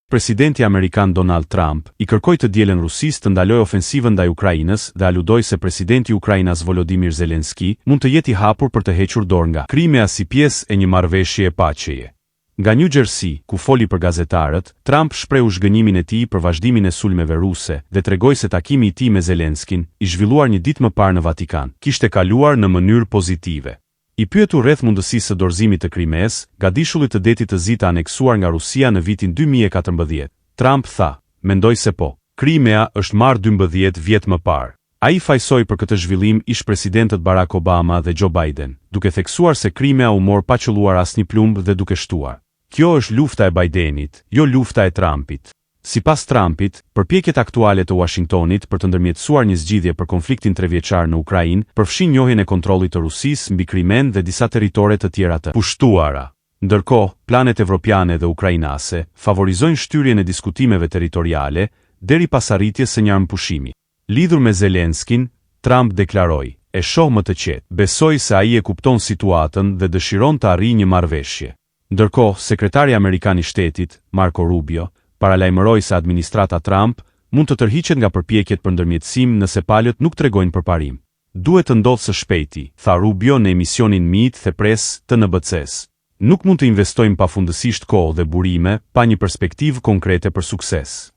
Presidenti Amerikan Donald Trump i kërkoi të dielën Rusisë të ndalojë ofensivën ndaj Ukrainës dhe aludoi se presidenti i Ukrainës Volodymyr Zelensky mund të jetë i hapur për të hequr dorë nga Krimea si pjesë e një marrëveshje paqeje. Nga New Jersey, ku foli për gazetarët, Trump shprehu zhgënjimin e tij për vazhdimin e sulmeve ruse dhe tregoi se takimi i tij me Zelenskyn, i zhvilluar një ditë më parë në Vatikan, kishte kaluar në mënyrë pozitive. I pyetur rreth mundësisë së dorëzimit të Krimes, gadishullit të detit të zi të aneksuar nga Rusia në vitin 2014, Trump tha, mendoj se po, Krimea është marrë 12 vjet më parë. Ai fajsoi për këtë zhvillim ish presidentët Barack Obama dhe Joe Biden, duke theksuar se Krimea u mor pa qelluar asnjë plumb dhe duke shtuar. Kjo është lufta e Bidenit, jo lufta e Trumpit. Sipas Trumpit, përpjekjet aktuale të Washingtonit për të ndërmjetësuar një zgjidhje për konfliktin 3 vjeçar në Ukrainë përfshin njohjen e kontrollit të Rusisë mbi Krimen dhe disa territore të tjera të pushtuara. Ndërkohë, planet evropiane dhe ukrainase favorizojnë shtyrjen e diskutimeve territoriale deri pas arritjes së një armëpushimi. Lidhur me Zelenskyn, Trump deklaroi: "E shoh më të qetë, besoj se ai e kupton situatën dhe dëshiron të arrijë një marrëveshje." Ndërkohë, sekretari amerikan i shtetit, Marco Rubio, paralajmëroi se administrata Trump mund të tërhiqet nga përpjekjet për ndërmjetësim nëse palët nuk tregojnë përparim. Duhet të ndodhë së shpejti, tha Rubio në emisionin Meet the Press të NBC-s. Nuk mund të investojmë pafundësisht kohë dhe burime pa një perspektivë konkrete për sukses.